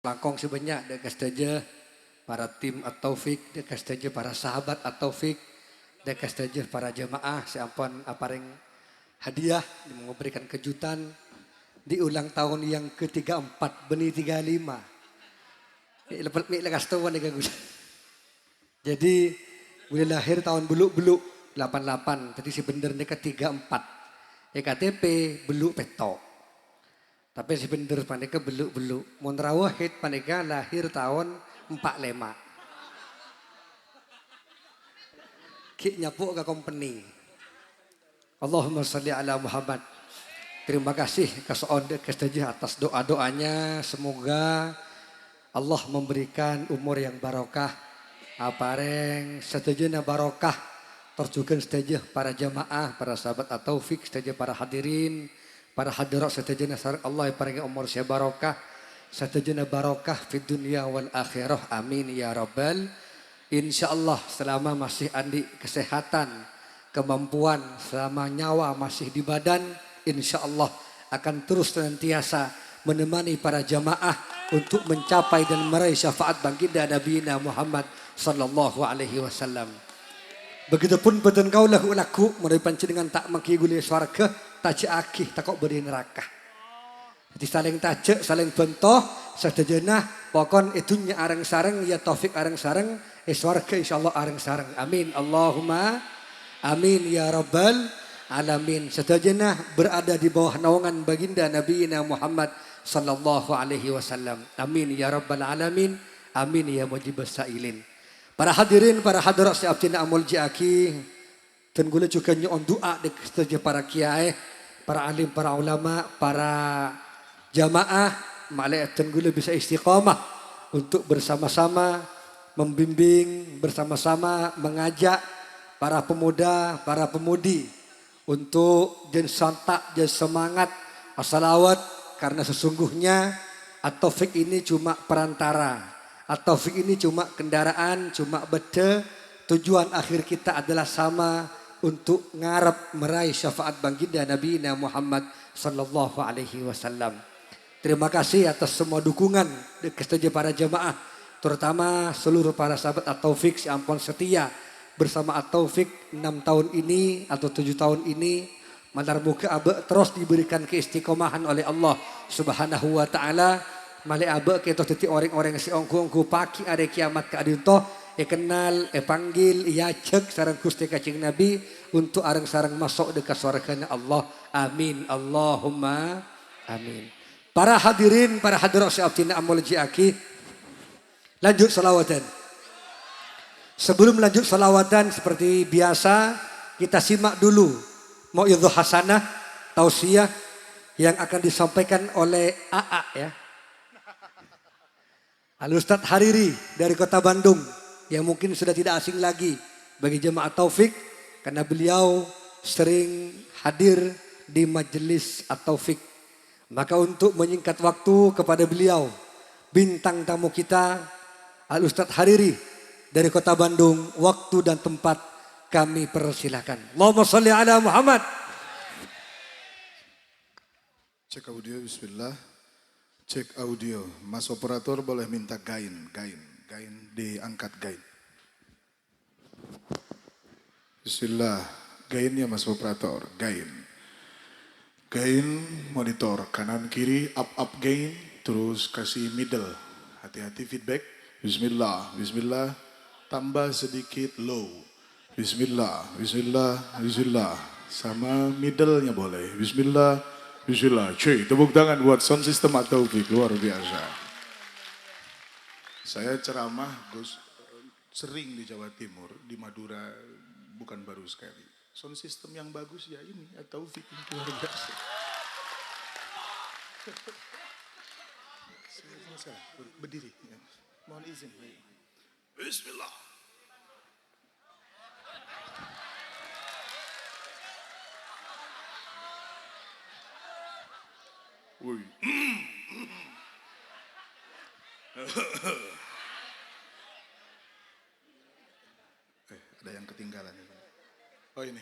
Langkong sebanyak dekat saja para tim At-Taufik, dekat saja para sahabat At-Taufik, dekat saja para jamaah seampun apareng hadiah memberikan kejutan di ulang tahun yang ke-34 Beni 35. Lepas mi lekas tuan Jadi boleh lahir tahun beluk-beluk 88, tadi si bener ni ke-34. EKTP beluk petok. Tapi si bener paneka beluk-beluk. Mun rawahid paneka lahir tahun 45. Ki nyapuk ke company. Allahumma salli ala Muhammad. Terima kasih keseonde kestajih atas doa-doanya. Semoga Allah memberikan umur yang barokah. Apareng setujunya barokah. Terjugan setajih para jamaah, para sahabat At-Taufik, setajih para hadirin, para hadirat setajihnya sarang Allah yang paling umur saya barokah. Setajihnya barokah fi dunia wal akhirah. Amin ya rabbal. InsyaAllah selama masih andi kesehatan, kemampuan, selama nyawa masih di badan, InsyaAllah akan terus senantiasa menemani para jamaah untuk mencapai dan meraih syafaat baginda Nabi Muhammad sallallahu alaihi wasallam. Begitupun beten kau laku melalui pancingan tak mengkiguli swarga, tak akih tak kok beri neraka. Jadi saling tajak, saling bentoh, sedajenah pokon itunya areng sareng ya taufik areng sareng, swarga insyaallah areng sareng. Amin. Allahumma amin ya rabbal alamin. Sedajenah berada di bawah naungan baginda Nabi Muhammad sallallahu alaihi wasallam. Amin ya rabbal alamin. Amin ya mujibas sailin. Para hadirin, para hadirat seabdina amul jiaki, dan gula juga nyon doa di setuju para kiai, para alim, para ulama, para jamaah, malaikat dan gula bisa istiqamah untuk bersama-sama membimbing, bersama-sama mengajak para pemuda, para pemudi untuk jen santak, jen semangat, as-salawat, karena sesungguhnya At-Taufik ini cuma perantara. At-Taufik ini cuma kendaraan, cuma beda. Tujuan akhir kita adalah sama, untuk ngarep meraih syafaat baginda Nabi Muhammad sallallahu alaihi wasallam. Terima kasih atas semua dukungan kesetujuan para jamaah, terutama seluruh para sahabat At-Taufik seampun setia bersama At-Taufik 6 tahun ini atau 7 tahun ini. Mandar muka abe terus diberikan keistiqomahan oleh Allah Subhanahu wa taala. Mali abe kita teti orang-orang si ongku-ongku pagi ada kiamat ke adinto kenal panggil cek sarang Gusti Kanjeng Nabi untuk areng sarang masuk dekat surganya Allah. Amin. Allahumma amin. Para hadirin, para hadirat seabdina amul jiaki, lanjut salawatan. Sebelum lanjut salawatan seperti biasa kita simak dulu mau'idhah hasanah tausiah yang akan disampaikan oleh AA ya. Al-Ustadz Hariri dari Kota Bandung yang mungkin sudah tidak asing lagi bagi jemaah Taufik karena beliau sering hadir di majelis At-Taufik. Maka untuk menyingkat waktu kepada beliau, bintang tamu kita Al-Ustadz Hariri dari Kota Bandung, waktu dan tempat kami persilakan. Allahumma sholli ala Muhammad. Cek audio, bismillah. Cek audio, Mas operator boleh minta gain diangkat gain. Bismillah, gainnya Mas operator, gain monitor kanan kiri up gain, terus kasih middle, hati-hati feedback. Bismillah, tambah sedikit low. Bismillah, sama middle-nya boleh. Bismillah. Cuy, tepuk tangan buat sound system At-Taufik, luar biasa. Saya ceramah sering di Jawa Timur, di Madura bukan baru sekali. Sound system yang bagus ya ini At-Taufik, luar biasa. Sekarang berdiri, ya. Mohon izin. Bismillah. Woi. Ada yang ketinggalan. Oh ini.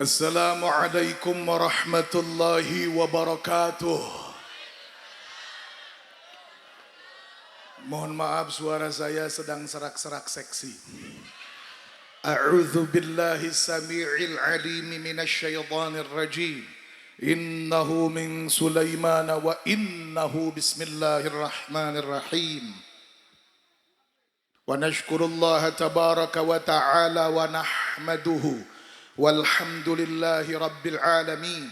Assalamualaikum warahmatullahi wabarakatuh. Mohon maaf suara saya sedang serak-serak seksi. A'udzu billahi samii'il 'aliim minasy syaithaanir rajiim. Innahu min Sulaiman wa innahu bismillahirrahmanirrahim. Wa nashkurullaha tabaraka wa ta'ala wa nahmaduhu. Walhamdulillahi rabbil alamin.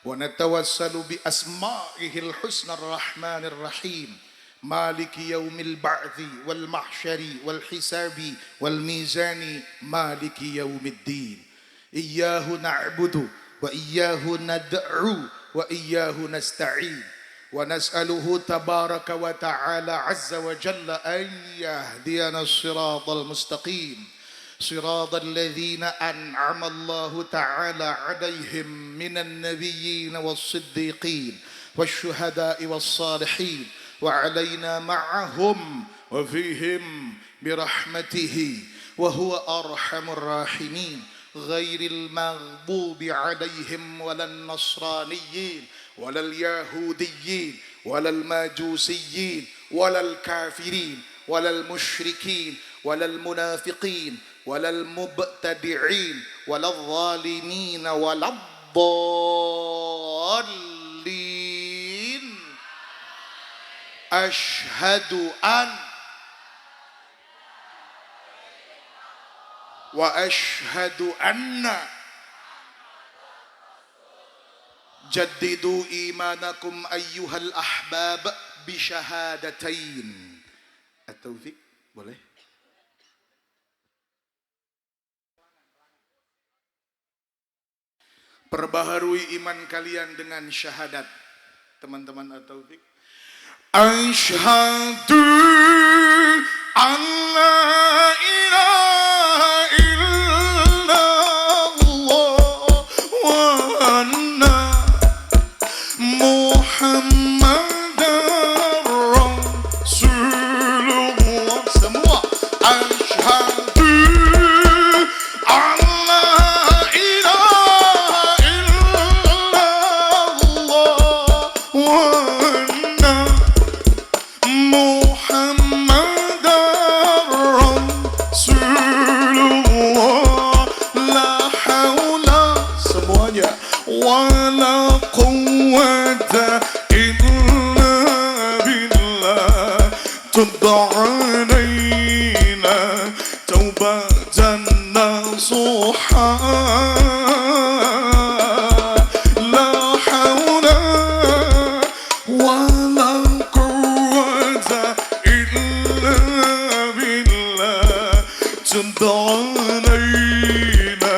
Wa natawassalu bi asma'ihil husna ar-rahmanir rahim. Maliki yaumil ba'thi wal mahsyari wal hisabi wal mizani maliki yaumiddin. Iyyahu na'budu wa iyyahu nad'u wa iyyahu nasta'in. Wa nas'aluhu tabaraka wa ta'ala azza wa jalla an yahdiyana as-siratal mustaqim. صراط الذين أنعم الله تعالى عليهم من النبيين والصديقين والشهداء والصالحين وعلينا معهم وفيهم برحمته وهو أرحم الراحمين غير المغضوب عليهم ولا النصرانيين ولا اليهوديين ولا المجوسيين ولا الكافرين ولا المشركين ولا المنافقين ولا المبتدعين ولا الظالمين ولا الضالين. أشهد أن وأشهد أن جددوا إيمانكم أيها الأحباب بشهادتين. التوفيق boleh? Perbaharui iman kalian dengan syahadat. Teman-teman At-Taufik. Asyhadu an la ilaha illallah wa anna Muhammadar Rasulullah. Semua asyhadu an wala quwwata illa billah. Tub alaina taubatan nasuha. La hawla wala quwwata illa billah. Tub alaina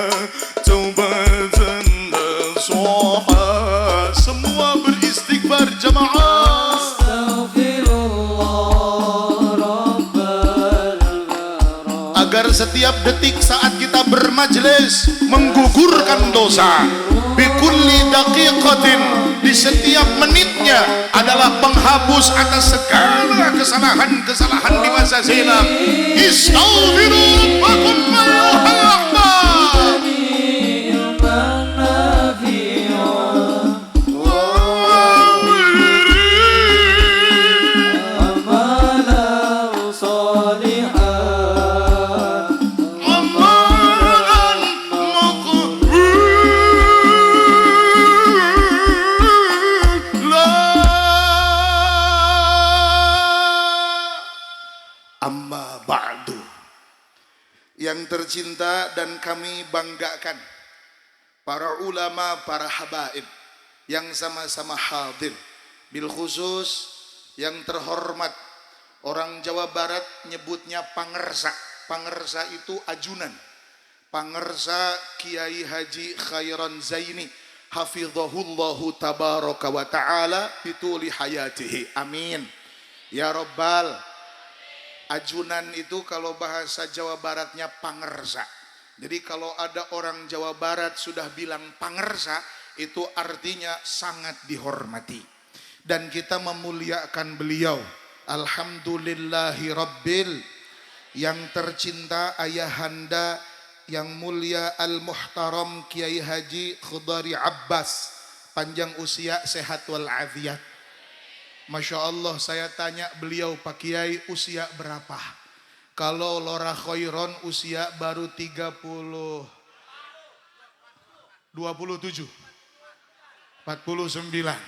taubatan. Semua beristighfar jamaah. Agar setiap detik saat kita bermajlis menggugurkan dosa. Bikulli daqiqatin, di setiap menitnya adalah penghapus atas segala kesalahan-kesalahan di masa silam. Istaghfiru rabbakum ayyuhal ahbab. Amma ba'du. Yang tercinta dan kami banggakan, para ulama, para habaib yang sama-sama hadir, bil khusus yang terhormat orang Jawa Barat nyebutnya pangersa. Pangersa itu ajunan. Pangersa Kiai Haji Khairon Zaini hafizahullahu tabaraka wa ta'ala bituli hayatihi. Amin ya rabbal. Ajunan itu kalau bahasa Jawa Baratnya pangersa. Jadi kalau ada orang Jawa Barat sudah bilang pangersa, itu artinya sangat dihormati. Dan kita memuliakan beliau. Alhamdulillahi Rabbil. Yang tercinta ayahanda yang mulia Al-Muhtaram Kiai Haji Khudari Abbas, panjang usia, sehat walafiat. Masya Allah, saya tanya beliau, Pak Kiai usia berapa? Kalau Lora Khairon usia baru 27, 49.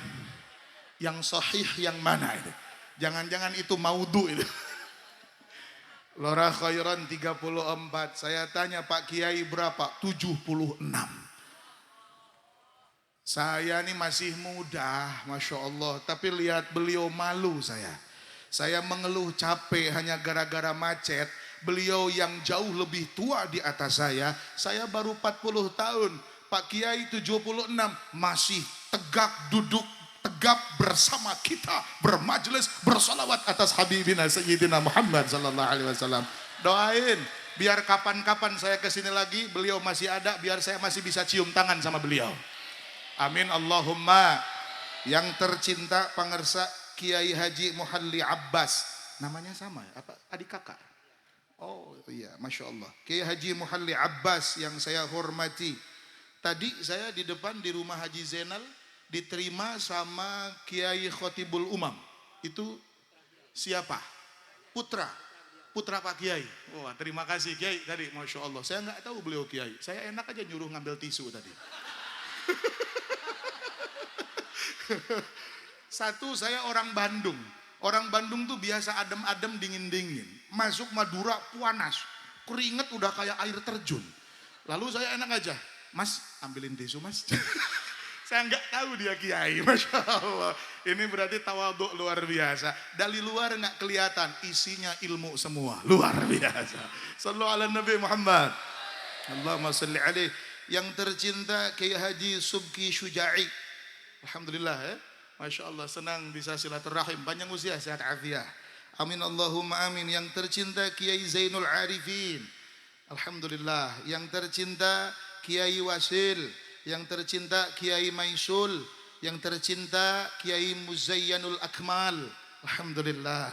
Yang sahih yang mana itu? Jangan-jangan itu maudhu itu. Lora Khairon 34. Saya tanya Pak Kiai berapa? 76. Saya ini masih muda, Masya Allah. Tapi lihat beliau malu saya. Saya mengeluh capek hanya gara-gara macet. Beliau yang jauh lebih tua di atas saya baru 40 tahun. Pak Kiai 76 masih tegak duduk, tegap bersama kita, bermajlis, bersalawat atas Habibina Sayyidina Muhammad sallallahu alaihi wasallam. Doain biar kapan-kapan saya kesini lagi beliau masih ada, biar saya masih bisa cium tangan sama beliau. Amin Allahumma. Yang tercinta pangersa Kiai Haji Muhalli Abbas, namanya sama ya? Apa adik kakak? Oh iya, Masya Allah. Kiai Haji Muhalli Abbas yang saya hormati. Tadi saya di depan di rumah Haji Zainal diterima sama Kiai Khotibul Umam. Itu siapa? Putra Pak Kiai. Wah, terima kasih Kiai tadi, Masya Allah. Saya nggak tahu beliau Kiai. Saya enak aja nyuruh ngambil tisu tadi. Satu, saya orang Bandung. Orang Bandung tuh biasa adem-adem, dingin-dingin. Masuk Madura panas, keringet udah kayak air terjun. Lalu saya enak aja, Mas ambilin tisu Mas. Saya nggak tahu dia Kiai, Masya Allah. Ini berarti tawaduk luar biasa. Dari luar nggak kelihatan, isinya ilmu semua, luar biasa. Sallu ala Nabi Muhammad. Allahumma salli alaih. Yang tercinta Kiai Haji Subki Syuja'i. Alhamdulillah ya. Masya Allah, senang bisa silaturahim. Panjang usia, sehat afiat. Amin Allahumma amin. Yang tercinta Kiai Zainul Arifin. Alhamdulillah. Yang tercinta Kiai Wasil. Yang tercinta Kiai Maisul. Yang tercinta Kiai Muzayyanul Akmal. Alhamdulillah.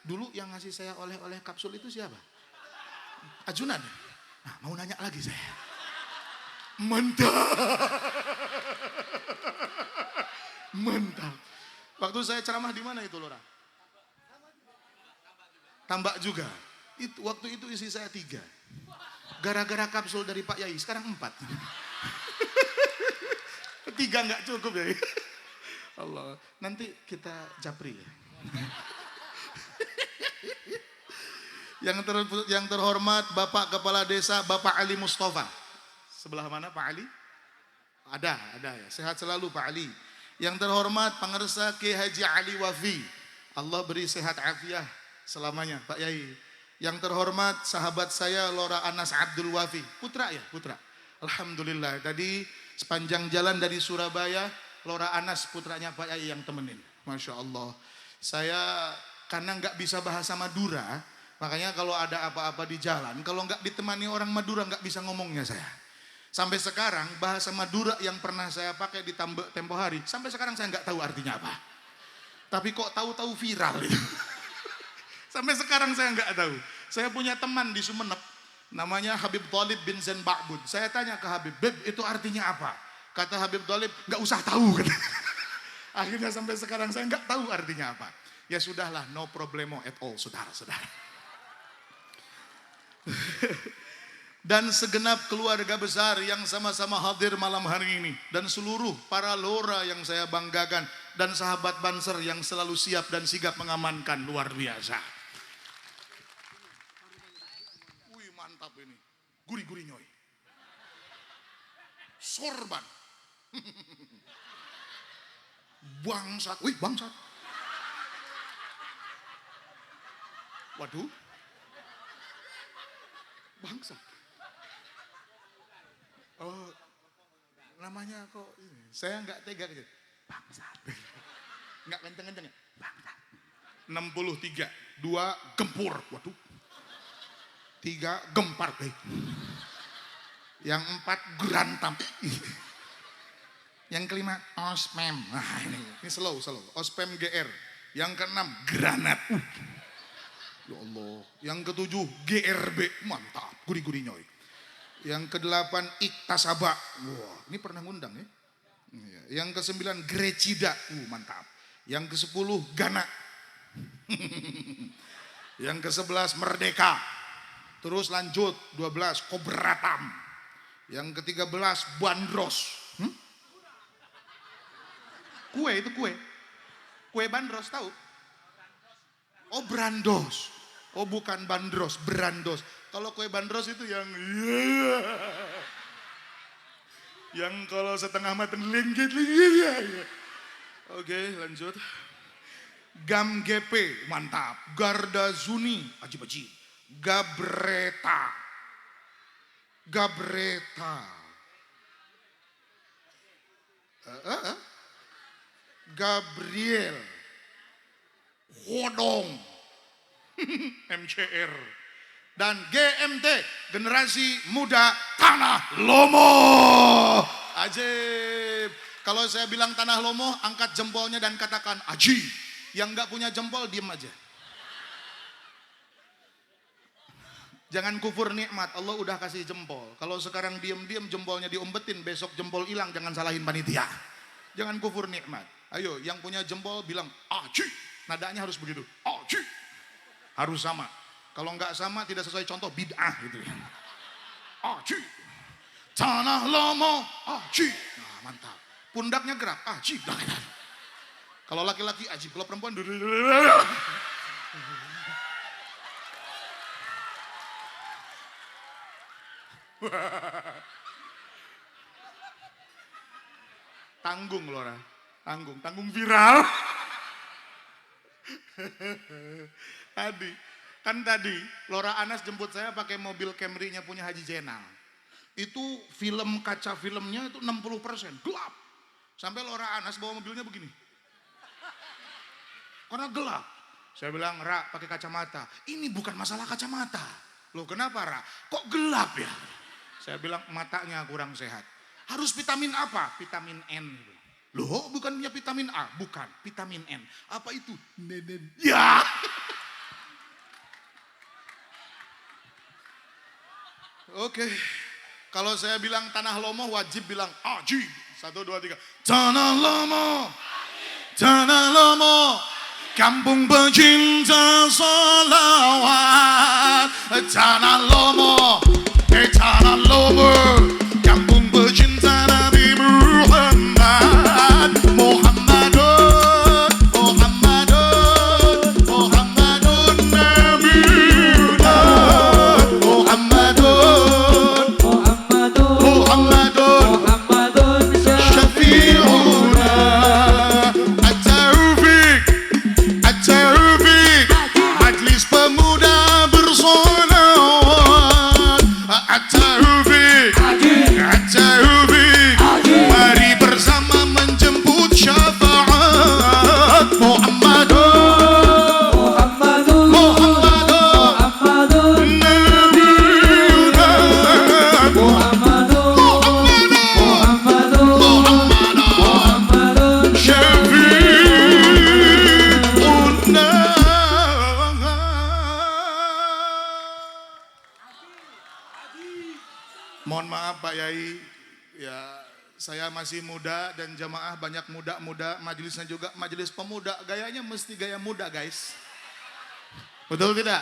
Dulu yang ngasih saya oleh-oleh kapsul itu siapa? Ajunan. Nah, mau nanya lagi saya. Mantap. Waktu saya ceramah di mana itu, Lora? Tambak juga. Waktu itu isi saya 3. Gara-gara kapsul dari Pak Yai, sekarang 4. 3 nggak cukup ya. Allah. Nanti kita japri ya. Yang terhormat Bapak Kepala Desa Bapak Ali Mustafa. Sebelah mana Pak Ali? Ada ya. Sehat selalu Pak Ali. Yang terhormat pangersa Kiai Haji Ali Wafi. Allah beri sehat afiah selamanya Pak Yai. Yang terhormat sahabat saya Lora Anas Abdul Wafi. Putra ya, putra. Alhamdulillah. Tadi sepanjang jalan dari Surabaya, Lora Anas putranya Pak Yai yang temenin. Masya Allah. Saya karena nggak bisa bahasa Madura, makanya kalau ada apa-apa di jalan, kalau nggak ditemani orang Madura nggak bisa ngomongnya saya. Sampai sekarang bahasa Madura yang pernah saya pakai di tempo hari, sampai sekarang saya nggak tahu artinya apa. Tapi kok tahu-tahu viral itu. Sampai sekarang saya nggak tahu. Saya punya teman di Sumeneb, namanya Habib Thalib bin Zain Ba'bud. Saya tanya ke Habib, Beb itu artinya apa? Kata Habib Thalib, nggak usah tahu. Akhirnya sampai sekarang saya nggak tahu artinya apa. Ya sudahlah, no problemo at all, saudara-saudara. Dan segenap keluarga besar yang sama-sama hadir malam hari ini. Dan seluruh para lora yang saya banggakan. Dan sahabat Banser yang selalu siap dan sigap mengamankan, luar biasa. Wih mantap ini. Guri-guri nyoy. Sorban. Bangsat. Wih bangsat. Waduh. Bangsat. Oh, namanya kok ini. Saya nggak tega gitu. Bangsat. Nggak kenceng-kenceng ya. Bangsat. 63, 2 gempur. Waduh. 3 gempar. Yang 4 gerantam. Yang kelima ospem. Nah ini slow. Ospem GR. Yang keenam granat. Ya Allah. Yang ketujuh GRB. Mantap. Guri-guri nyoy. Yang ke-8 iktasaba. Wah, ini pernah ngundang ya. Yang ke-9 grecida. Mantap. Yang ke-10 gana. Yang ke-11 merdeka. Terus lanjut 12 kobratam. Yang ke-13 bandros. Kue itu kue. Kue bandros tahu? Oh brandos. Oh bukan bandros, brandos. Kalau kue bandros itu yang kalau setengah mateng linggit. Oke, lanjut. Gamgepe, mantap. Gardazuni, ajib-ajib. Gabreta. Gabriel. Hodong. MCR. Dan GMT, Generasi Muda Tanah Lomo. Ajib. Kalau saya bilang Tanah Lomo, angkat jempolnya dan katakan ajib. Yang nggak punya jempol, diem aja. Jangan kufur nikmat, Allah udah kasih jempol. Kalau sekarang diem-diem jempolnya diumpetin, besok jempol hilang, jangan salahin panitia. Jangan kufur nikmat. Ayo, yang punya jempol bilang ajib. Nadanya harus begitu, ajib. Harus sama. Kalau nggak sama tidak sesuai contoh bid'ah gitu. Ajib. Tanah Lomo, ajib. Nah, mantap. Pundaknya gerak, ajib. Kalau laki-laki ajib, kalau perempuan tanggung Lora, tanggung viral. Tadi Lora Anas jemput saya pakai mobil Camry-nya punya Haji Jenal. Itu kaca filmnya itu 60% gelap. Sampai Lora Anas bawa mobilnya begini. Karena gelap. Saya bilang, Ra, pakai kacamata. Ini bukan masalah kacamata. Loh, kenapa, Ra? Kok gelap ya? Saya bilang, matanya kurang sehat. Harus vitamin apa? Vitamin N. Loh, bukannya vitamin A? Bukan, vitamin N. Apa itu? Nenen. Ya. Oke. Kalau saya bilang Tanah Lomo, wajib bilang ajib. 1, 2, 3. Tanah Lomo. Tanah Lomo. Kampung pecinta salawat. Tanah Lomo. Tanah Lomo. Kampung pecinta Nabi Muhammad. Muhammadun Nabiuna. Muhammadun Syafi'una. At-Taufiq, Majlis Pemuda Bersolawat. At-Taufiq, mari bersama menjemput syafaat. Muhammadun Nabiuna. Muhammadun Syafi'una. Mohon maaf Pak Yai, ya saya masih muda dan jamaah banyak muda-muda, majelisnya juga majelis pemuda, gayanya mesti gaya muda guys. Betul tidak?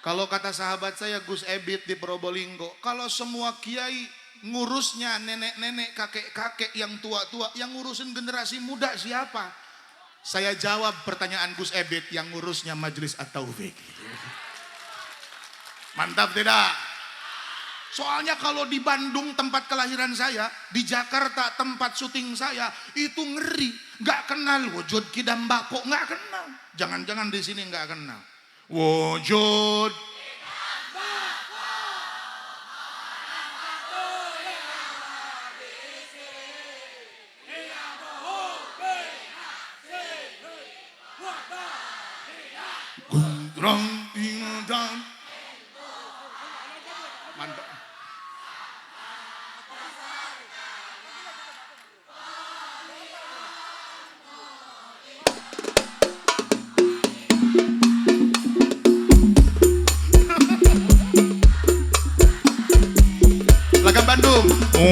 Kalau kata sahabat saya Gus Ebit di Probolinggo, kalau semua kiai ngurusnya nenek-nenek, kakek-kakek yang tua-tua, yang ngurusin generasi muda siapa? Saya jawab pertanyaan Gus Ebit, yang ngurusnya Majelis At-Taufiq. Mantap tidak? Soalnya kalau di Bandung tempat kelahiran saya, di Jakarta tempat syuting saya, itu ngeri. Gak kenal wujud kidam bako, gak kenal. Jangan-jangan di sini gak kenal. Wujud Gundrang indan. Mantap.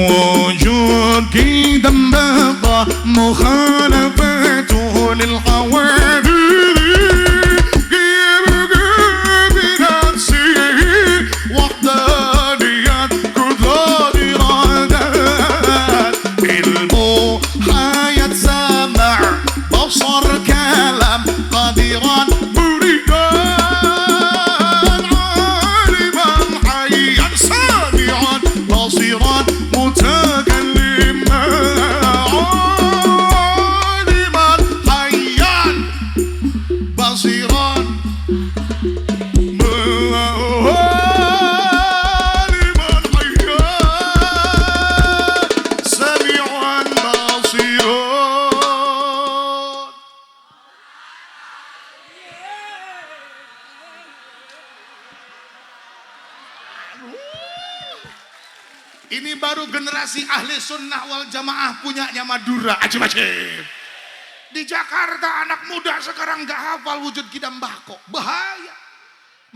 وجود كده بقى مخالفته للحوادث بنفسه وحدانية كثار إرادات علمه حياة سمع بصر كلام قديرا مريدا عالما حيا سامعا بصيرا متكلما عالما حيا بصيرا عالما حيا سامعا بصيرا. Ini baru generasi ahli sunnah wal jamaah punyanya Madura. Ajib-ajib. Di Jakarta anak muda sekarang gak hafal wujud kidam bako. Bahaya.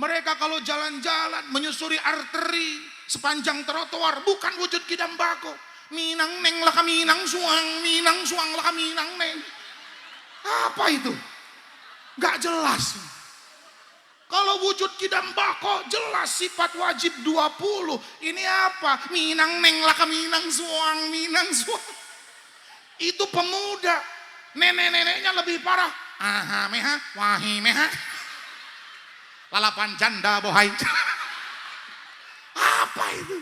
Mereka kalau jalan-jalan menyusuri arteri sepanjang trotoar bukan wujud kidam bako. Minang neng laka minang suang laka minang neng. Apa itu? Gak jelas. Kalau wujud kidam bako jelas sifat wajib 20. Ini apa? Minang neng laka minang suang. Itu pemuda. Nenek-neneknya lebih parah. Aha meha, wahi meha. Lalapan janda bohai. Apa itu?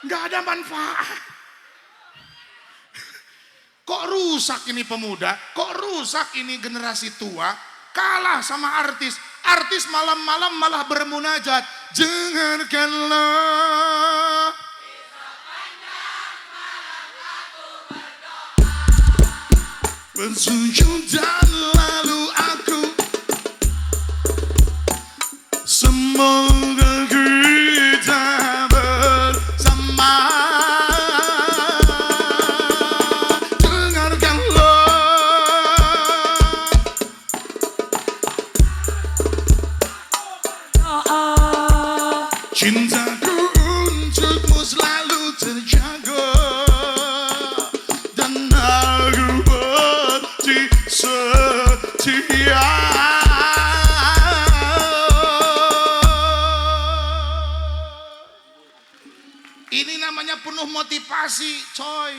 Gak ada manfaat. Kok rusak ini pemuda? Kok rusak ini generasi tua? Kalah sama artis. Artis malam-malam malah bermunajat. Dengarkanlah. Bersujud dan lalu aku. Semoga kita bersama. Cintaku untukmu selalu terjaga dan aku setia. Ini namanya penuh motivasi, coy.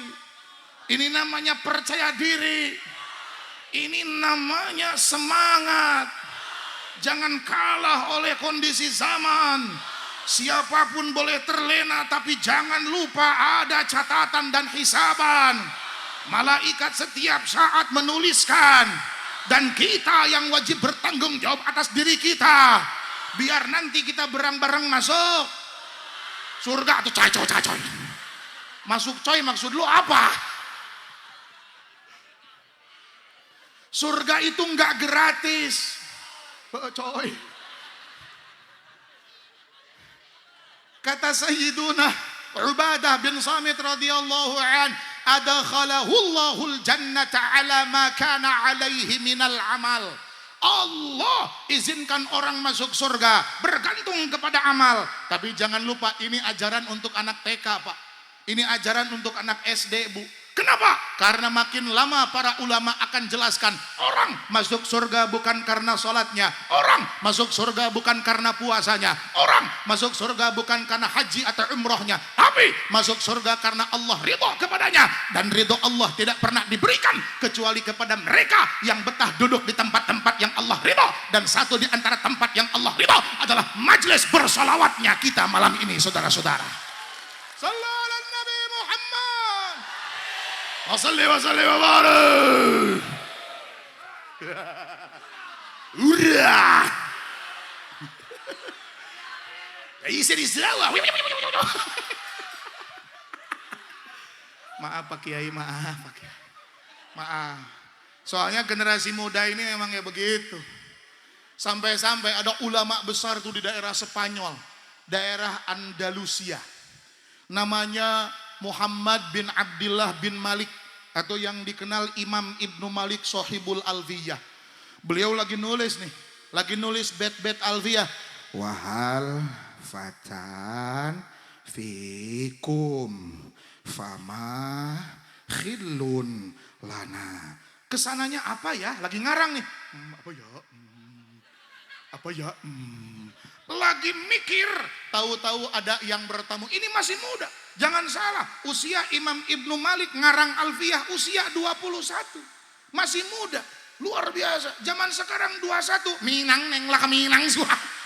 Ini namanya percaya diri. Ini namanya semangat. Jangan kalah oleh kondisi zaman. Siapapun boleh terlena, tapi jangan lupa ada catatan dan hisaban. Malaikat setiap saat menuliskan. Dan kita yang wajib bertanggung jawab atas diri kita. Biar nanti kita bareng-bareng masuk surga tuh, coy. Masuk coy maksud lu apa? Surga itu nggak gratis. Coy. Kata Sayyiduna Ubadah bin Samit radhiyallahu an, adakhalahu Allahul jannata ala ma kana alaihi minal amal. Allah izinkan orang masuk surga bergantung kepada amal. Tapi jangan lupa ini ajaran untuk anak TK, Pak. Ini ajaran untuk anak SD, Bu. Kenapa? Karena makin lama para ulama akan jelaskan, orang masuk surga bukan karena sholatnya, orang masuk surga bukan karena puasanya, orang masuk surga bukan karena haji atau umrohnya, tapi masuk surga karena Allah ridho kepadanya. Dan ridho Allah tidak pernah diberikan kecuali kepada mereka yang betah duduk di tempat-tempat yang Allah ridho. Dan satu di antara tempat yang Allah ridho adalah majelis bersolawatnya kita malam ini, saudara-saudara. Sallallahu Nabi Muhammad. Wasalli wasalli wa barik. Udah. Isi di sawah. Maaf Pak Kiai, maaf Pak Kiai. Maaf. Soalnya generasi muda ini memang ya begitu. Sampai-sampai ada ulama besar tuh di daerah Spanyol, daerah Andalusia. Namanya Muhammad bin Abdullah bin Malik, atau yang dikenal Imam Ibnu Malik Sohibul Alfiyah. Beliau lagi nulis bait-bait Alfiyah. Wahal fatan fikum fama khillun lana. Kesananya apa ya? Lagi ngarang nih. Apa ya? Lagi mikir. Tahu-tahu ada yang bertamu. Ini masih muda. Jangan salah. Usia Imam Ibnu Malik ngarang Alfiyah usia 21. Masih muda. Luar biasa. Zaman sekarang 21. Minang neng lah minang suah.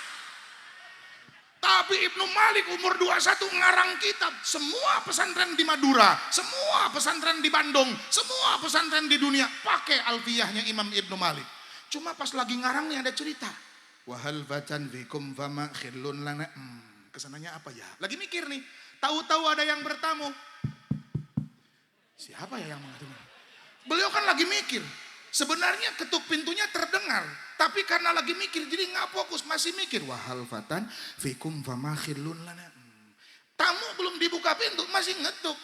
Tapi Ibnu Malik umur 21 ngarang kitab. Semua pesantren di Madura, semua pesantren di Bandung, semua pesantren di dunia pakai Alfiyahnya Imam Ibnu Malik. Cuma pas lagi ngarang nih ada cerita. Wahal batan fikum fama khillun lana. Kesananya apa ya? Lagi mikir nih. Tahu-tahu ada yang bertamu. Siapa ya yang mengatakan? Beliau kan lagi mikir. Sebenarnya ketuk pintunya terdengar, tapi karena lagi mikir jadi nggak fokus, masih mikir. Wahal fatan fikum fama khillun lana. Tamu belum dibuka pintu, masih ngetuk.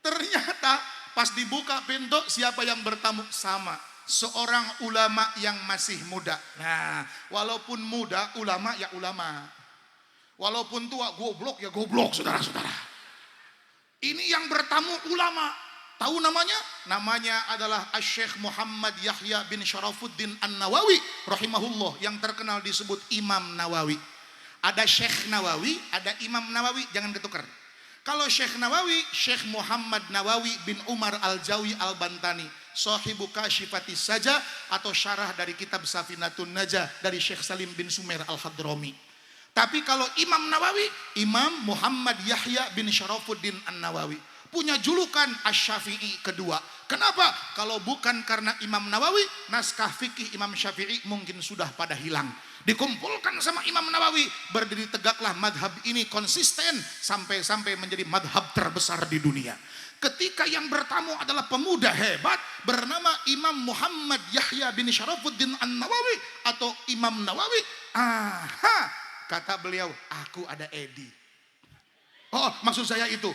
Ternyata pas dibuka pintu, siapa yang bertamu? Sama, seorang ulama yang masih muda. Nah, walaupun muda, ulama ya ulama. Walaupun tua, goblok ya goblok, saudara-saudara. Ini yang bertamu ulama. Tahu namanya? Namanya adalah Asy-Syaikh Muhammad Yahya bin Syarafuddin An-Nawawi rahimahullah, yang terkenal disebut Imam Nawawi. Ada Syekh Nawawi, ada Imam Nawawi, jangan ketukar. Kalau Syekh Nawawi, Syekh Muhammad Nawawi bin Umar Al-Jawi Al-Bantani, sahibu Kasyifatis Saja atau syarah dari kitab Safinatun Najah dari Syekh Salim bin Sumer Al-Hadrami. Tapi kalau Imam Nawawi, Imam Muhammad Yahya bin Syarafuddin An-Nawawi, punya julukan Asy-Syafi'i kedua. Kenapa? Kalau bukan karena Imam Nawawi, naskah fikih Imam Syafi'i mungkin sudah pada hilang. Dikumpulkan sama Imam Nawawi, berdiri tegaklah madhab ini konsisten sampai menjadi madhab terbesar di dunia. Ketika yang bertamu adalah pemuda hebat bernama Imam Muhammad Yahya bin Syarafuddin An-Nawawi atau Imam Nawawi. Kata beliau, aku ada ide. Oh, maksud saya itu.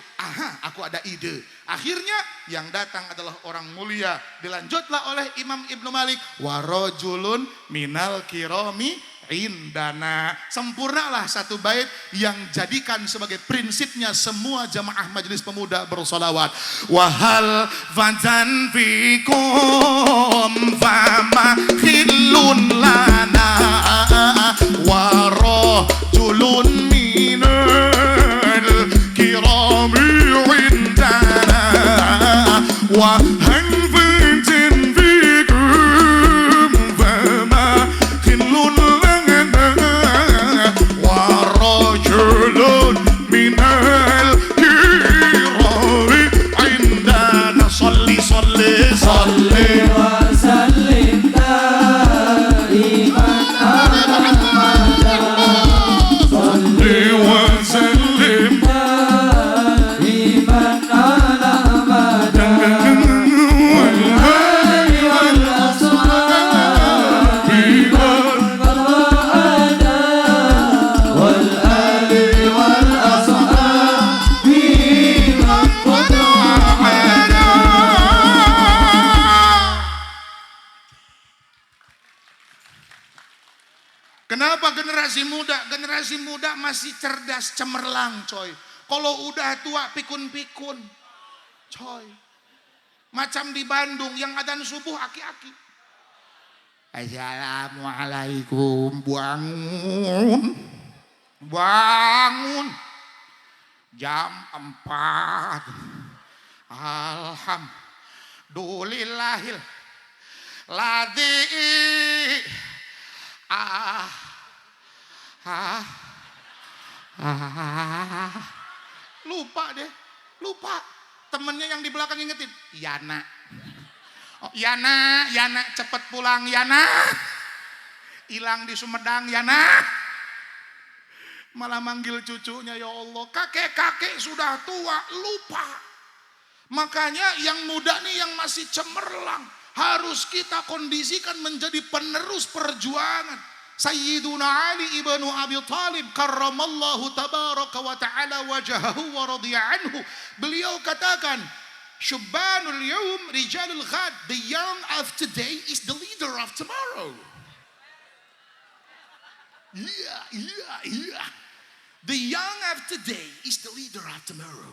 Aku ada ide. Akhirnya yang datang adalah orang mulia. Dilanjutlah oleh Imam Ibnu Malik. Warajulun minal kirami indana. Sempurnalah satu bait yang jadikan sebagai prinsipnya semua jamaah majelis pemuda bersolawat. Wahal fadzan fikum fama khillun lana warajulun minal kirami indana wahal fadzan fikum fama khillun warajulun minal kirami indana. Salli salli salli wa sallim daiman abadan. Salli wa sallim daiman abadan. Wal ali wal ashabi wal qada wal ali wal ashabi wal qada. Kenapa generasi muda? Generasi muda masih cerdas, cemerlang, coy. Kalau udah tua pikun-pikun, coy. Macam di Bandung yang adzan subuh aki-aki. Assalamualaikum, bangun. Bangun. Jam 4. Alhamdulillahil ladzi lupa deh, lupa. Temennya yang di belakang ingetin, Yana. Oh, Yana cepet pulang Yana. Hilang di Sumedang Yana. Malah manggil cucunya, ya Allah, kakek-kakek sudah tua, lupa. Makanya yang muda nih yang masih cemerlang harus kita kondisikan menjadi penerus perjuangan. Sayyiduna Ali ibnu Abi Thalib karramallahu tabaraka wa ta'ala wajahahu wa radiya anhu. Beliau katakan, Syubbanul yawm rijalul ghad. The young of today is the leader of tomorrow. Iya. The young of today is the leader of tomorrow.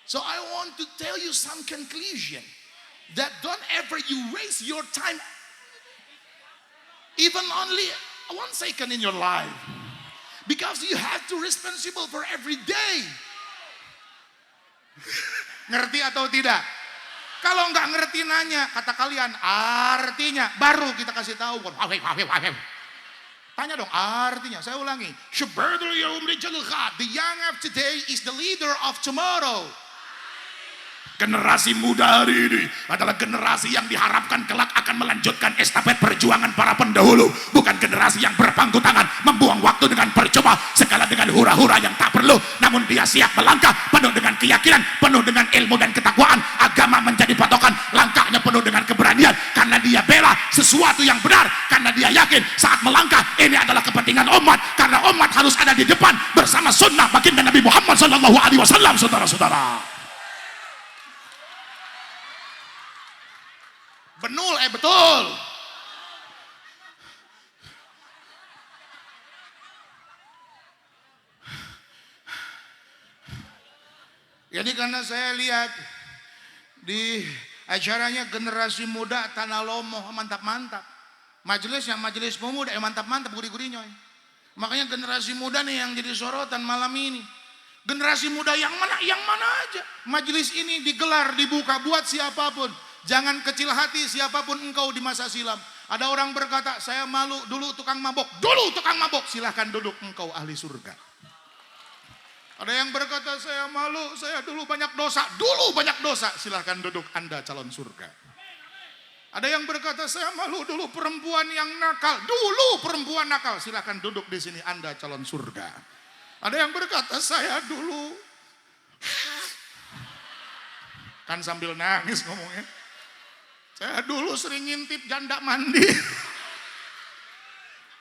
So I want to tell you some conclusion that don't ever you waste your time even only 1 second in your life, because you have to responsible for every day. Ngerti atau tidak? Kalau nggak ngerti nanya, kata kalian artinya, baru kita kasih tahu. Tanya dong artinya, saya ulangi. The young of today is the leader of tomorrow. Generasi muda hari ini adalah generasi yang diharapkan kelak akan melanjutkan estafet perjuangan para pendahulu. Bukan generasi yang berpangku tangan, membuang waktu dengan percuma, segala dengan hura-hura yang tak perlu. Namun dia siap melangkah penuh dengan keyakinan, penuh dengan ilmu dan ketakwaan. Agama menjadi patokan, langkahnya penuh dengan keberanian. Karena dia bela sesuatu yang benar, karena dia yakin saat melangkah ini adalah kepentingan umat. Karena umat harus ada di depan bersama sunnah baginda Nabi Muhammad SAW. Saudara-saudara, betul. Jadi karena saya lihat di acaranya generasi muda Tanah Lomo, mantap-mantap. Majelisnya majelis pemuda, mantap-mantap, gurih-gurih nyoy. Makanya generasi muda nih yang jadi sorotan malam ini. Generasi muda yang mana aja. Majelis ini digelar, dibuka buat siapapun. Jangan kecil hati siapapun engkau di masa silam. Ada orang berkata, saya malu dulu tukang mabok. Dulu tukang mabok, silahkan duduk engkau ahli surga. Ada yang berkata, saya malu, saya dulu banyak dosa. Dulu banyak dosa, silahkan duduk Anda calon surga. Ada yang berkata, saya malu dulu perempuan yang nakal. Dulu perempuan nakal, silahkan duduk di sini Anda calon surga. Ada yang berkata, saya dulu, kan sambil nangis ngomongnya, saya dulu sering ngintip janda mandi.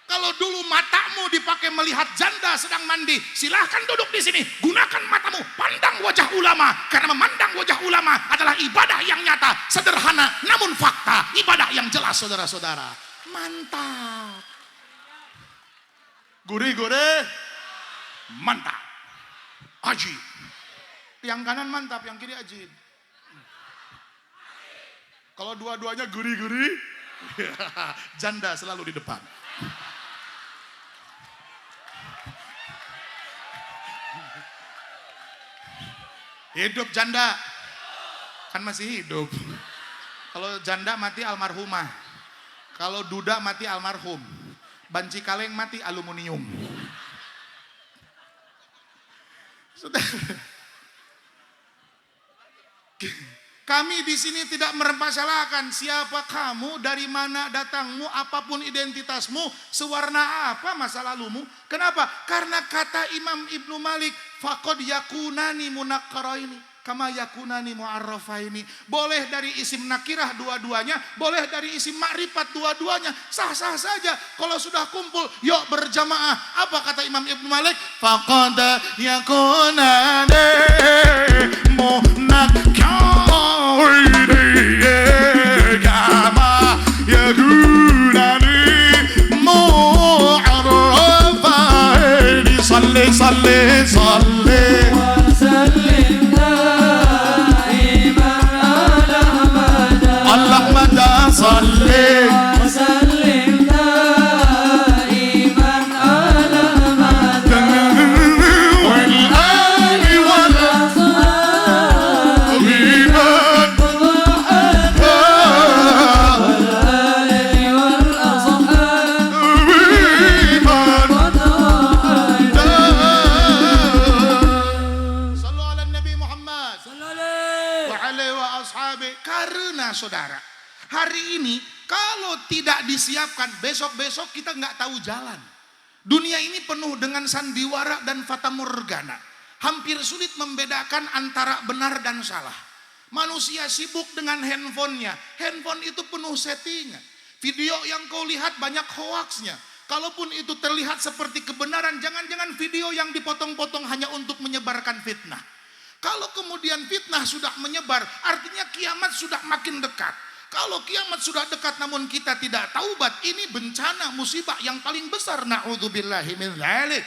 Kalau dulu matamu dipakai melihat janda sedang mandi, silahkan duduk di sini. Gunakan matamu, pandang wajah ulama. Karena memandang wajah ulama adalah ibadah yang nyata, sederhana, namun fakta. Ibadah yang jelas, saudara-saudara. Mantap. Gurih-gurih. Mantap. Ajib. Yang kanan mantap, yang kiri ajib. Kalau dua-duanya gurih-gurih, janda selalu di depan. Hidup janda, kan masih hidup. Kalau janda mati almarhumah, kalau duda mati almarhum, banci kaleng mati aluminium. Kami di sini tidak mempermasalahkan siapa kamu, dari mana datangmu, apapun identitasmu, sewarna apa masa lalumu. Kenapa? Karena kata Imam Ibnu Malik, faqad yakunani munakkaraini kama yakunani mu'arrafaini. Boleh dari isim nakirah dua-duanya, boleh dari isim makrifat dua-duanya, sah-sah saja. Kalau sudah kumpul, yuk berjamaah. Apa kata Imam Ibnu Malik? Faqad yakunani munakkaraini kama yakunani mu'arrafaini. Salli salli salli صلي وسلم دائما على مدى والآل والأصحاب والآل والأصحاب صلوا على النبي محمد وعليه وأصحابه. Karena saudara, hari ini kalau tidak disiapkan, besok-besok kita nggak tahu jalan. Dunia ini penuh dengan sandiwara dan fatamorgana. Hampir sulit membedakan antara benar dan salah. Manusia sibuk dengan handphonenya. Handphone itu penuh settingan. Video yang kau lihat banyak hoaxnya. Kalaupun itu terlihat seperti kebenaran, jangan-jangan video yang dipotong-potong hanya untuk menyebarkan fitnah. Kalau kemudian fitnah sudah menyebar, artinya kiamat sudah makin dekat. Kalau kiamat sudah dekat namun kita tidak taubat, ini bencana musibah yang paling besar. Na'udzubillahi min dzalik.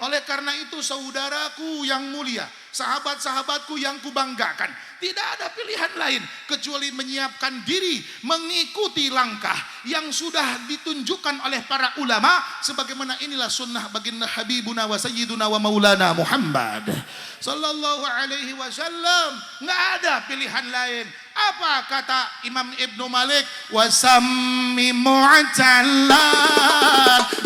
Oleh karena itu saudaraku yang mulia, sahabat-sahabatku yang kubanggakan, tidak ada pilihan lain kecuali menyiapkan diri mengikuti langkah yang sudah ditunjukkan oleh para ulama, sebagaimana inilah sunnah baginda Habibuna wa Sayyiduna wa Maulana Muhammad sallallahu alaihi wasallam. Nggak ada pilihan lain. Apa kata Imam Ibnu Malik? Wasammi mu'tallan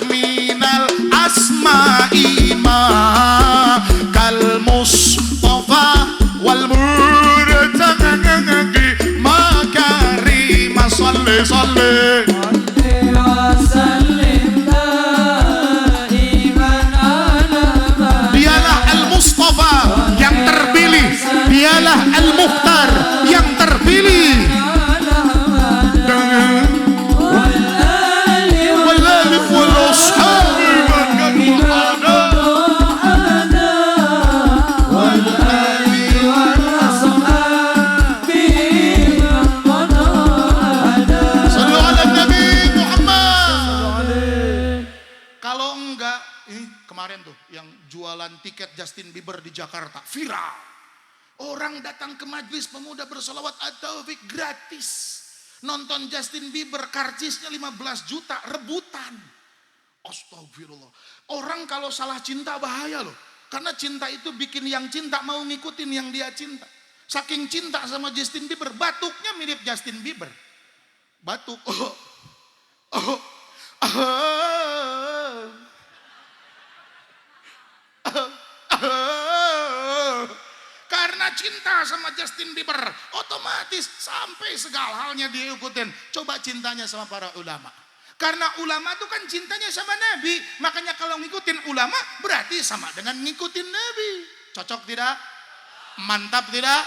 minal asma'i ma kal mustafa wal murtaqi makarim salli salli. Dialah al-Mustafa yang terpilih, dialah al-Mukhtar yang terpilih. Kalau enggak, ini kemarin tuh yang jualan tiket Justin Bieber di Jakarta viral. Orang datang ke majelis pemuda bersolawat at-taufik gratis. Nonton Justin Bieber, karcisnya 15 juta, rebutan. Astagfirullah. Orang kalau salah cinta bahaya loh. Karena cinta itu bikin yang cinta mau ngikutin yang dia cinta. Saking cinta sama Justin Bieber, batuknya mirip Justin Bieber. Batuk. Karena cinta sama Justin Bieber, otomatis sampai segala halnya dia ikutin. Coba cintanya sama para ulama. Karena ulama itu kan cintanya sama Nabi. Makanya kalau ngikutin ulama berarti sama dengan ngikutin Nabi. Cocok tidak? Mantap tidak?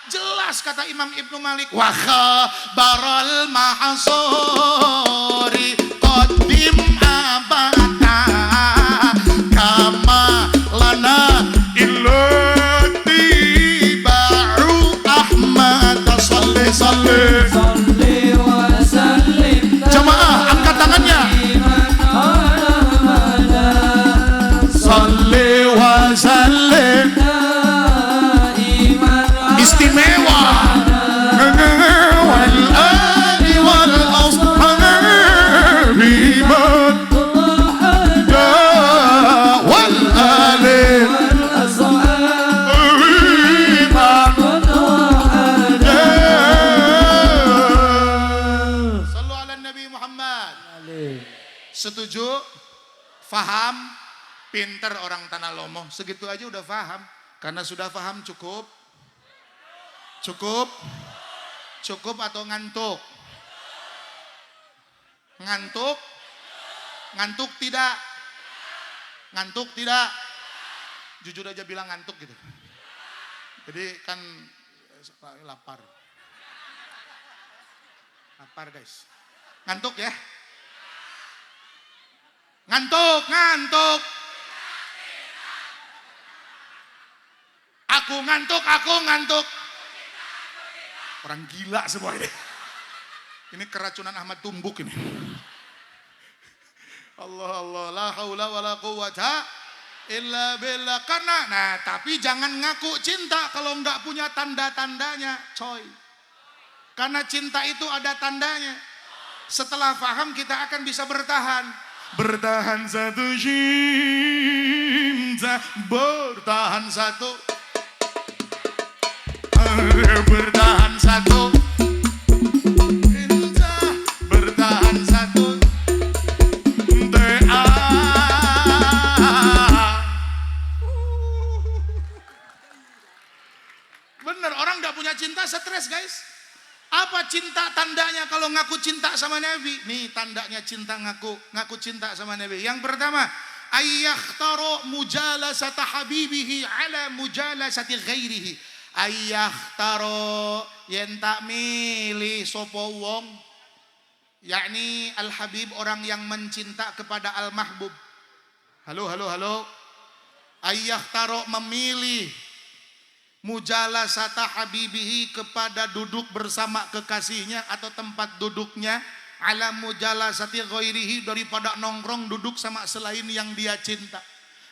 Jelas kata Imam Ibnu Malik. Wa khabaral mahsuri qadim abada kama lana illati ba'u Ahmad salli salli. Jamaah angkat tangannya. Salli wa sallim. Istimewa. Wal ali wal ashabi wal ali Sallu ala Nabi Muhammad. Setuju? Faham? Pinter orang Tanah Lomo. Segitu aja udah faham. Karena sudah faham cukup. Cukup? Cukup atau ngantuk? Ngantuk? Ngantuk tidak? Ngantuk tidak? Jujur aja bilang ngantuk gitu. Jadi kan lapar. Lapar guys. Ngantuk ya? Ngantuk, ngantuk. Aku ngantuk, aku ngantuk. Orang gila semua ini. Ini keracunan Ahmad Tumbuk ini. Allah Allah, la haula wala quwata illa billah. Karena, nah tapi jangan ngaku cinta kalau nggak punya tanda-tandanya, coy. Karena cinta itu ada tandanya. Setelah paham kita akan bisa bertahan. Bertahan satu cinta, bertahan satu. Bertahan satu cinta, bertahan satu TA. Bener, orang gak punya cinta stres guys. Apa cinta tandanya kalau ngaku cinta sama Nabi? Nih tandanya cinta ngaku cinta sama Nabi. Yang pertama, ayyakhtaro mujalasata habibihi ala mujalasati ghairihi. Ayyakhtaro yen tak milih sopo wong, yakni al-habib, orang yang mencinta kepada al-mahbub. Halo. Ayyakhtaro memilih mujalasata habibihi kepada duduk bersama kekasihnya atau tempat duduknya, ala mujalasati ghairihi daripada nongkrong duduk sama selain yang dia cinta.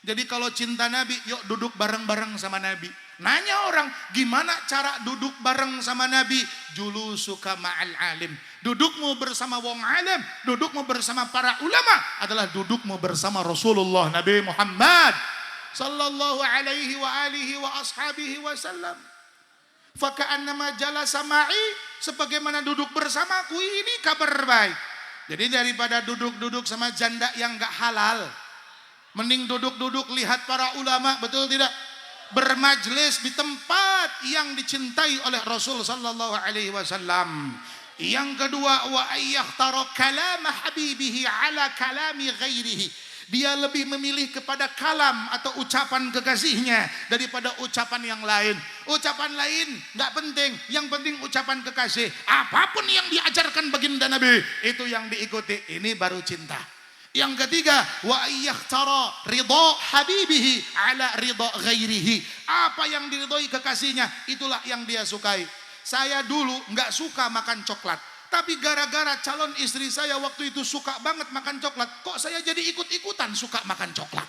Jadi kalau cinta Nabi, yuk duduk bareng-bareng sama Nabi. Nanya orang, gimana cara duduk bareng sama Nabi? Julusuka ma'al alim. Dudukmu bersama wong alim, dudukmu bersama para ulama adalah dudukmu bersama Rasulullah Nabi Muhammad sallallahu alaihi wa alihi wa ashabihi wasallam. Faka'annama jalasa ma'i, sebagaimana duduk bersamaku, ini kabar baik. Jadi daripada duduk-duduk sama janda yang gak halal, mending duduk-duduk lihat para ulama, betul tidak? Bermajlis di tempat yang dicintai oleh Rasul sallallahu alaihi wasallam. Yang kedua, wa ayyakhtara kalama habibihi ala kalami ghairihi. Dia lebih memilih kepada kalam atau ucapan kekasihnya daripada ucapan yang lain. Ucapan lain enggak penting, yang penting ucapan kekasih. Apapun yang diajarkan baginda Nabi, itu yang diikuti. Ini baru cinta. Yang ketiga, wa ayyakhtara ridha habibihi ala ridha ghairihi. Apa yang diridhoi kekasihnya, itulah yang dia sukai. Saya dulu nggak suka makan coklat, tapi gara-gara calon istri saya waktu itu suka banget makan coklat, kok saya jadi ikut-ikutan suka makan coklat.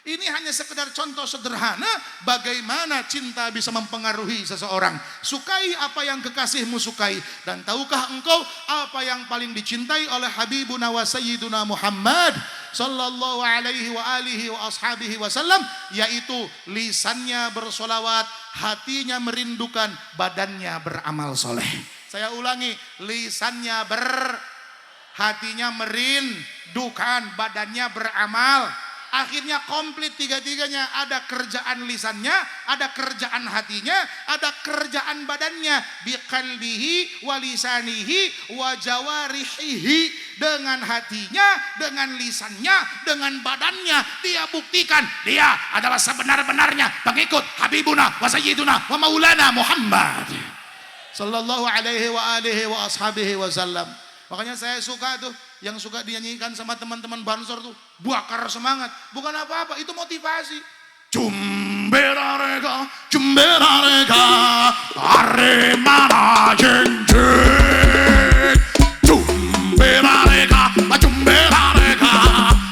Ini hanya sekedar contoh sederhana bagaimana cinta bisa mempengaruhi seseorang. Sukai apa yang kekasihmu sukai. Dan tahukah engkau apa yang paling dicintai oleh Habibuna wa Sayyiduna Muhammad sallallahu alaihi wa alihi wa ashabihi wasallam? Yaitu lisannya bersolawat, hatinya merindukan, badannya beramal soleh. Saya ulangi, lisannya hatinya merindukan, badannya beramal. Akhirnya komplit tiga-tiganya. Ada kerjaan lisannya, ada kerjaan hatinya, ada kerjaan badannya. Biqalbihi wa lisanihi wa jawarihihi. Dengan hatinya, dengan lisannya, dengan badannya. Dia buktikan dia adalah sebenar-benarnya pengikut Habibuna wa Sayyiduna wa Maulana Muhammad sallallahu alaihi wa alihi wa ashabihi wasallam. Makanya saya suka tuh yang suka dinyanyikan sama teman-teman Bansor tuh, bakar semangat. Bukan apa-apa, itu motivasi. Jumberarega, jumberarega, aremana jenjek. Jumberarega, jumberarega,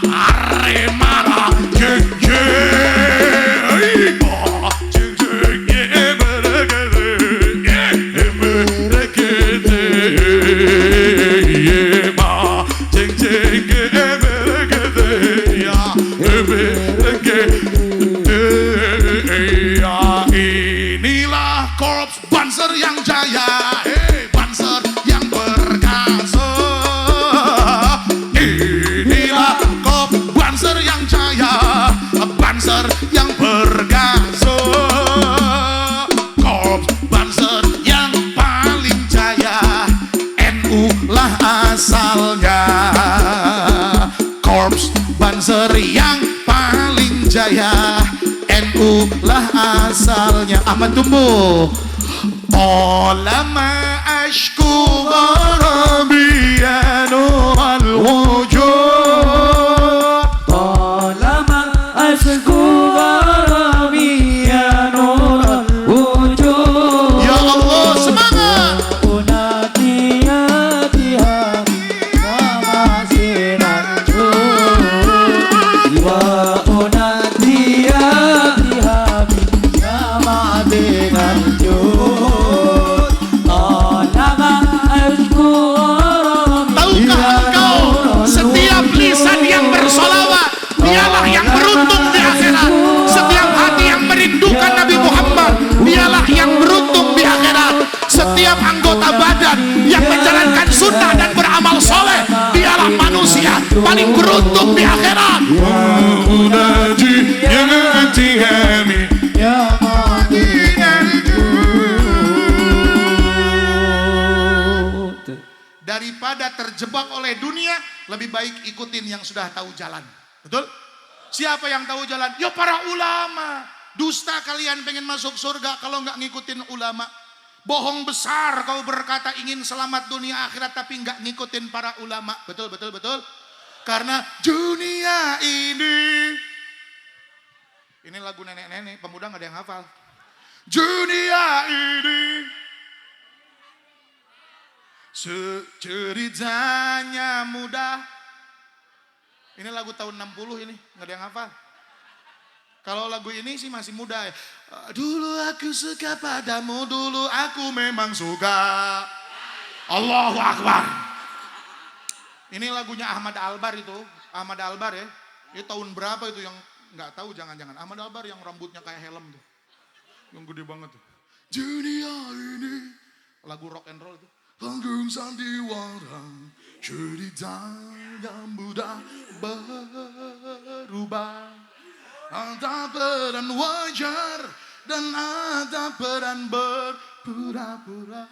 aremana jenjek. Inilah korps Banser yang jaya, Banser yang berkasa. Inilah korps Banser yang jaya, Banser yang berkasa. Korps Banser yang paling jaya, NU lah asalnya. Korps Banser yang paling jaya, NU lah asalnya. Ahmad Tumbuh. Olama ashku gharabiya nural wujud. Olama ashku gharabiya nural wujud. Ya Allah, semangat. Unati hati wa masiran jud. Wa unati hati wa masiran jud. Olama ashku Tahukah engkau setiap lisan yang bersolawat dialah yang beruntung di akhirat. Setiap hati yang merindukan Nabi Muhammad dialah yang beruntung di akhirat. Setiap anggota badan yang menjalankan sunnah dan beramal soleh dialah manusia paling beruntung di akhirat. Daripada terjebak oleh dunia, lebih baik ikutin yang sudah tahu jalan. Betul? Siapa yang tahu jalan? Ya para ulama. Dusta kalian pengen masuk surga kalau nggak ngikutin ulama. Bohong besar kau berkata ingin selamat dunia akhirat tapi nggak ngikutin para ulama. Betul, betul, betul. Karena dunia ini lagu nenek-nenek, pemuda nggak ada yang hafal. Dunia ini ceritanya mudah. Ini lagu tahun 60 ini, nggak ada yang hafal. Kalau lagu ini sih masih muda ya. Dulu aku suka padamu, dulu aku memang suka. Allahu Akbar. Ini lagunya Ahmad Albar itu. Ahmad Albar ya. Ini tahun berapa itu yang nggak tahu, jangan-jangan. Ahmad Albar yang rambutnya kayak helm tuh. Yang gede banget tuh. Dunia ini. Lagu rock and roll itu. Panggung sandiwara, cerita yang mudah berubah. Ada peran wajar dan ada peran berpura-pura.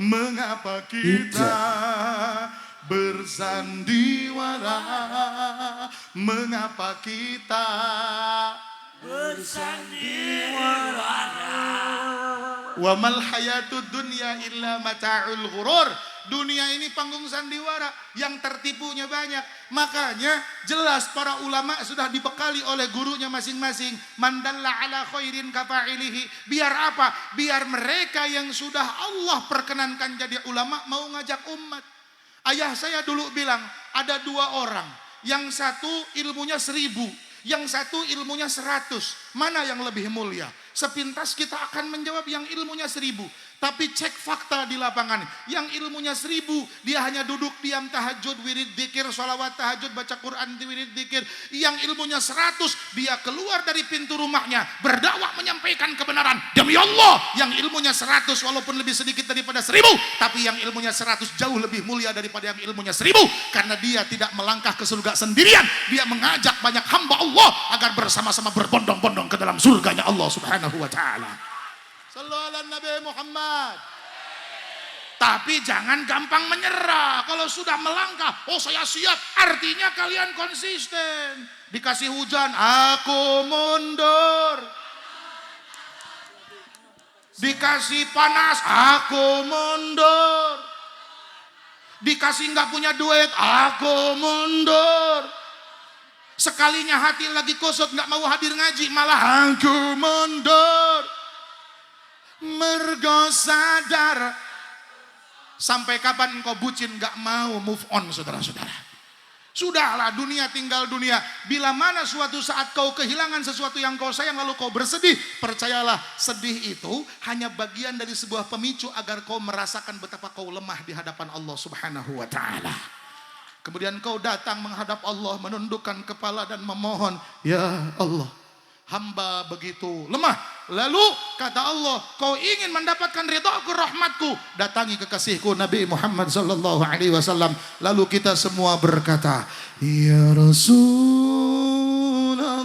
Mengapa kita bersandiwara? Mengapa kita bersandiwara? Wa mal hayatud dunya illa mata'ul ghurur. Dunia ini panggung sandiwara, yang tertipunya banyak. Makanya jelas para ulama sudah dibekali oleh gurunya masing-masing. Man dalla ala khairin kafa'ilihi. Biar apa? Biar mereka yang sudah Allah perkenankan jadi ulama mau ngajak umat. Ayah saya dulu bilang ada 2 orang. Yang satu ilmunya 1000, yang satu ilmunya 100. Mana yang lebih mulia? Sepintas kita akan menjawab yang ilmunya 1000. Tapi cek fakta di lapangan. Yang ilmunya 1000, dia hanya duduk diam tahajud, wirid dzikir, sholawat tahajud, baca Quran, wirid dzikir. Yang ilmunya 100, dia keluar dari pintu rumahnya, berdakwah menyampaikan kebenaran. Demi Allah, yang ilmunya 100 walaupun lebih sedikit daripada 1000, tapi yang ilmunya 100 jauh lebih mulia daripada yang ilmunya 1000. Karena dia tidak melangkah ke surga sendirian. Dia mengajak banyak hamba Allah agar bersama-sama berbondong-bondong ke dalam surganya Allah Subhanahu wa ta'ala. Sallallahu ala Nabi Muhammad. Tapi jangan gampang menyerah. Kalau sudah melangkah, oh saya siap, artinya kalian konsisten. Dikasih hujan, aku mundur. Dikasih panas, aku mundur. Dikasih nggak punya duit, aku mundur. Sekalinya hati lagi kusut, nggak mau hadir ngaji, malah aku mundur. Mergo sadar. Sampai kapan engkau bucin gak mau move on, saudara-saudara? Sudahlah, dunia tinggal dunia. Bila mana suatu saat kau kehilangan sesuatu yang kau sayang lalu kau bersedih, percayalah, sedih itu hanya bagian dari sebuah pemicu agar kau merasakan betapa kau lemah di hadapan Allah Subhanahu wa ta'ala. Kemudian kau datang menghadap Allah, menundukkan kepala dan memohon, ya Allah, hamba begitu lemah. Lalu kata Allah, kau ingin mendapatkan ridhaku, rahmatku, datangi kekasihku Nabi Muhammad sallallahu alaihi wasallam. Lalu kita semua berkata, ya Rasulullah,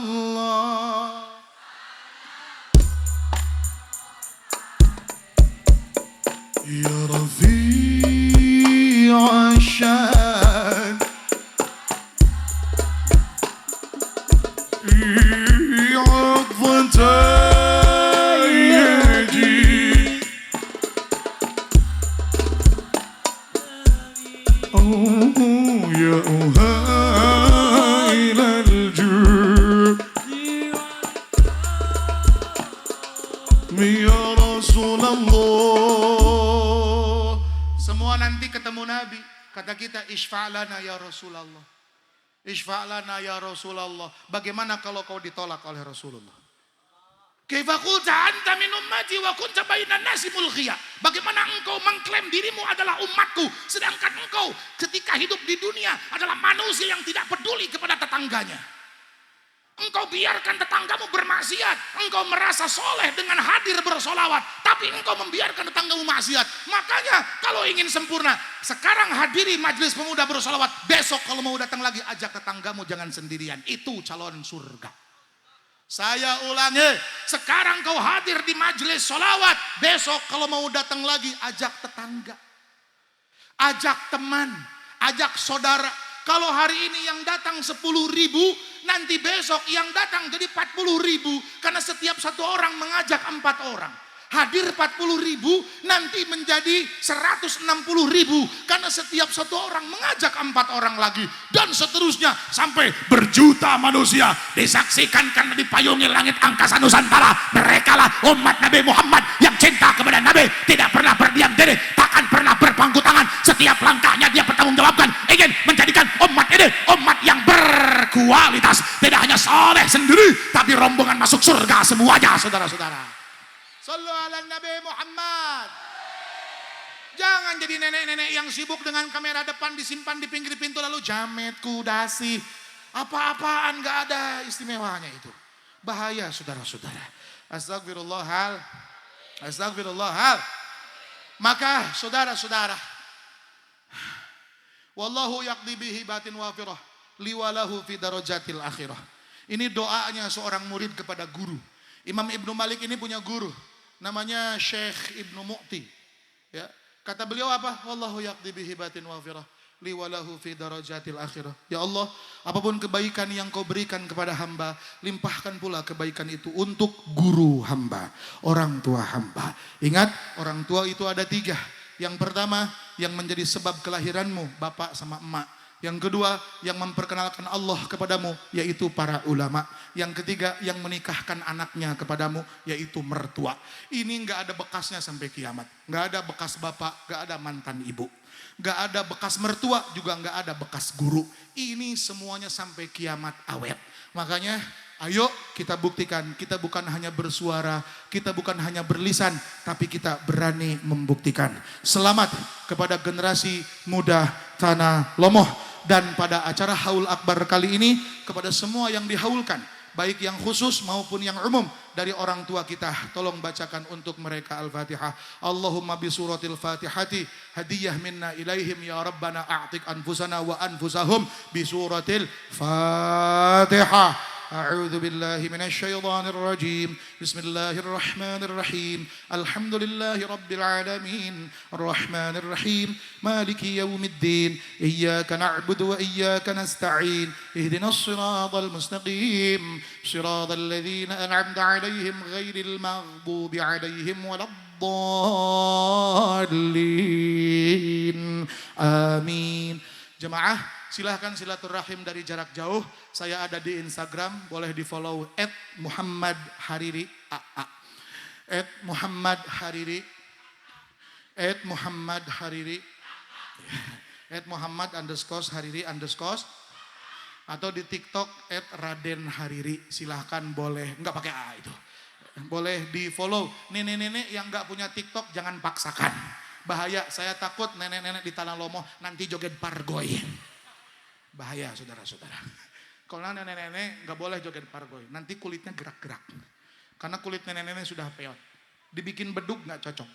ya Rafi'ash Shan, ya Fatah. Semua nanti ketemu Nabi. Kata kita, isfa'lana ya Rasulullah. Isfa'lana ya Rasulullah. Bagaimana kalau kau ditolak oleh Rasulullah? Kaifa qulta anta min ummati wa kunta bainan nasi mulghiya. Bagaimana engkau mengklaim dirimu adalah umatku, sedangkan engkau ketika hidup di dunia adalah manusia yang tidak peduli kepada tetangganya. Engkau biarkan tetanggamu bermaksiat, engkau merasa soleh dengan hadir bersolawat, tapi engkau membiarkan tetanggamu maksiat. Makanya kalau ingin sempurna, sekarang hadiri majelis pemuda bersolawat, besok kalau mau datang lagi ajak tetanggamu, jangan sendirian. Itu calon surga. Saya ulangi, sekarang kau hadir di majelis solawat, besok kalau mau datang lagi ajak tetangga, ajak teman, ajak saudara. Kalau hari ini yang datang 10.000, nanti besok yang datang jadi 40.000, karena setiap satu orang mengajak 4 orang. Hadir 40.000 nanti menjadi 160.000, karena setiap satu orang mengajak 4 orang lagi, dan seterusnya sampai berjuta manusia disaksikan karena dipayungi langit angkasa Nusantara. Merekalah umat Nabi Muhammad yang cinta kepada Nabi, tidak pernah berdiam diri, takkan pernah berpangku tangan. Setiap langkahnya dia bertanggung jawabkan, ingin menjadikan umat ini umat yang kualitas. Tidak hanya soleh sendiri, tapi rombongan masuk surga semuanya, saudara-saudara. Sallu ala Nabi Muhammad. Jangan jadi nenek-nenek yang sibuk dengan kamera depan disimpan di pinggir pintu lalu jamet, kudasi. Apa-apaan, gak ada istimewanya itu. Bahaya saudara-saudara. Astagfirullahal. Astagfirullahal. Maka saudara-saudara, wallahu yaqdi bihi batin wafirah liwalahu fi darajatil akhirah. Ini doanya seorang murid kepada guru. Imam Ibnu Malik ini punya guru namanya Syekh Ibnu Mu'ti. Ya, kata beliau apa? Wallahu yaqdi bihi batin wafirah liwalahu fi darajatil akhirah. Ya Allah, apapun kebaikan yang kau berikan kepada hamba, limpahkan pula kebaikan itu untuk guru hamba, orang tua hamba. Ingat, orang tua itu ada 3. Yang pertama, yang menjadi sebab kelahiranmu, bapak sama emak. Yang kedua, yang memperkenalkan Allah kepadamu, yaitu para ulama. Yang ketiga, yang menikahkan anaknya kepadamu, yaitu mertua. Ini nggak ada bekasnya sampai kiamat. Nggak ada bekas bapak, nggak ada mantan ibu. Nggak ada bekas mertua, juga nggak ada bekas guru. Ini semuanya sampai kiamat awet. Makanya ayo kita buktikan, kita bukan hanya bersuara, kita bukan hanya berlisan, tapi kita berani membuktikan. Selamat kepada generasi muda Tanah Lomoh. Dan pada acara Haul Akbar kali ini, kepada semua yang dihaulkan, baik yang khusus maupun yang umum dari orang tua kita, tolong bacakan untuk mereka Al-Fatihah. Allahumma bi suratil Fatihati hadiyah minna ilaihim ya Rabbana a'tik anfusana wa anfusahum bi suratil Fatihah. أعوذ بالله من الشيطان الرجيم بسم الله الرحمن الرحيم الحمد لله رب العالمين الرحمن الرحيم مالك يوم الدين إياك نعبد وإياك نستعين اهدنا الصراط المستقيم صراط الذين أنعمت عليهم غير المغضوب عليهم ولا الضالين آمين. Jemaah, silahkan silaturahim dari jarak jauh. Saya ada di Instagram, boleh di follow @muhammadhariri AA. @muhammadhariri @muhammadhariri @muhammad_hariri_ atau di TikTok @radenhariri. Silahkan boleh, enggak pakai A itu. Boleh di follow. Nenek-nenek yang enggak punya TikTok jangan paksakan. Bahaya, saya takut nenek-nenek di Tanah Lomoh nanti joget pargoy. Bahaya saudara-saudara. Kalau nenek-nenek gak boleh joget pargoy, nanti kulitnya gerak-gerak. Karena kulit nenek-nenek sudah peot. Dibikin bedug gak cocok.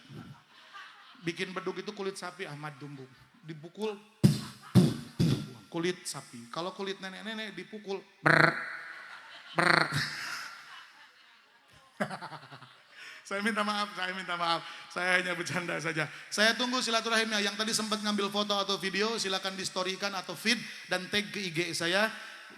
Bikin bedug itu kulit sapi Ahmad Dumbung. Dipukul kulit sapi. Kalau kulit nenek-nenek dipukul ber. Saya minta maaf. Saya hanya bercanda saja. Saya tunggu silaturahimnya. Yang tadi sempat ngambil foto atau video, silakan di-storykan atau feed dan tag ke IG saya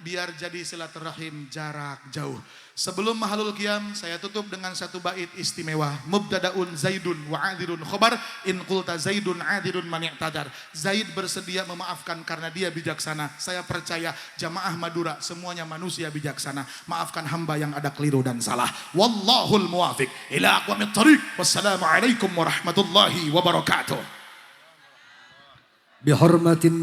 biar jadi silaturahim jarak jauh. Sebelum mahalul qiyam, saya tutup dengan satu bait istimewa. Mubtadaun Zaidun wa adirun khobar in qulta Zaidun adirun man i'tadar. Zaid bersedia memaafkan karena dia bijaksana. Saya percaya jamaah Madura semuanya manusia bijaksana. Maafkan hamba yang ada keliru dan salah. Wallahul muwafiq ila aqwamit thariq. Wassalamualaikum warahmatullahi wabarakatuh. Bihormatin